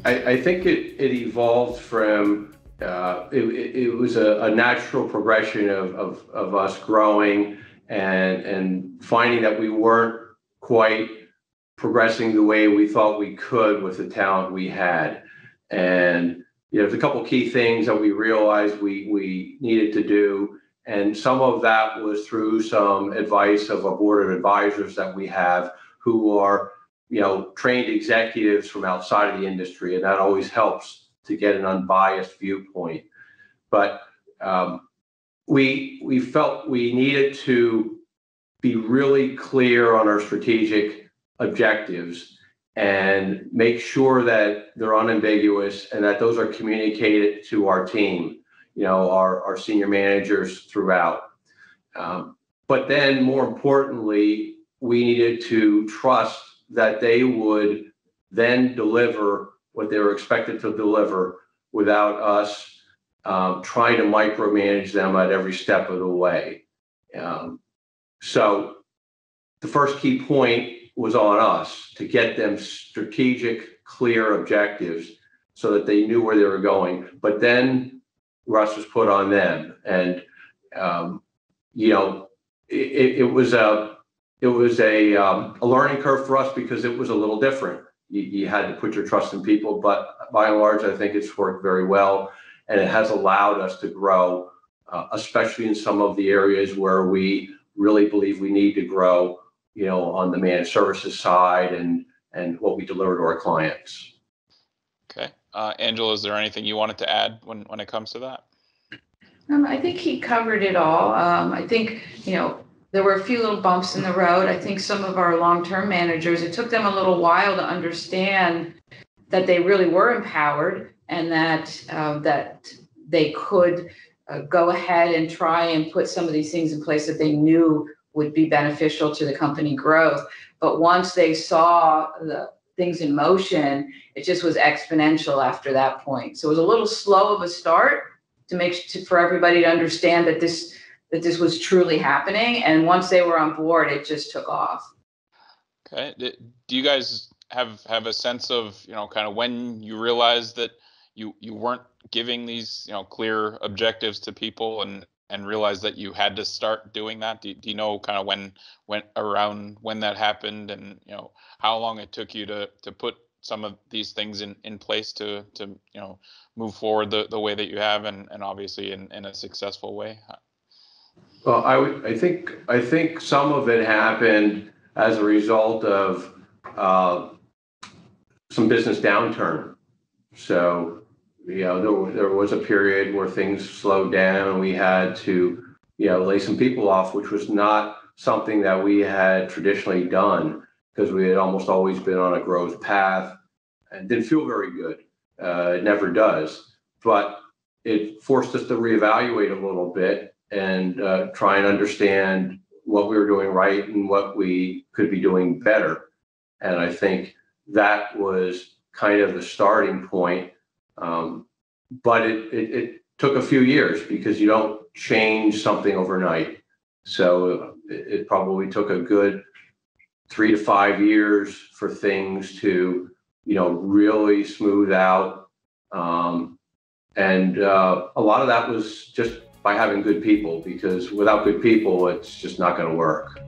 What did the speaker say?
I think it evolved from, it was a natural progression of us growing and finding that we weren't quite progressing the way we thought we could with the talent we had. And there's a couple key things that we realized we needed to do. And some of that was through some advice of a board of advisors that we have who are, trained executives from outside of the industry. And that always helps to get an unbiased viewpoint. But we felt we needed to be really clear on our strategic objectives and make sure that they're unambiguous and that those are communicated to our team, our senior managers throughout. But then more importantly, we needed to trust that they would then deliver what they were expected to deliver without us trying to micromanage them at every step of the way. So the first key point was on us to get them strategic, clear objectives so that they knew where they were going. But then Russ was put on them, and it was a learning curve for us because it was a little different. You had to put your trust in people, but by and large, I think it's worked very well, and it has allowed us to grow, especially in some of the areas where we really believe we need to grow, on the managed services side and what we deliver to our clients. Okay. Angela, is there anything you wanted to add when it comes to that? I think he covered it all. I think, there were a few little bumps in the road. I think some of our long-term managers, it took them a little while to understand that they really were empowered and that they could go ahead and try and put some of these things in place that they knew would be beneficial to the company growth. But once they saw the things in motion, it just was exponential after that point. So it was a little slow of a start for everybody to understand that this was truly happening. And once they were on board, it just took off. Okay. Do you guys have a sense of, kind of when you realized that you weren't giving these, clear objectives to people and realized that you had to start doing that? Do you know kind of when that happened, and how long it took you to put some of these things in place to move forward the way that you have, and obviously in a successful way? Well, I think some of it happened as a result of some business downturn. So there was a period where things slowed down and we had to lay some people off, which was not something that we had traditionally done because we had almost always been on a growth path and didn't feel very good. It never does, but it forced us to reevaluate a little bit and try and understand what we were doing right and what we could be doing better. And I think that was kind of the starting point. But it took a few years because you don't change something overnight. So it probably took a good 3 to 5 years for things to, really smooth out. And a lot of that was just by having good people, because without good people, it's just not going to work.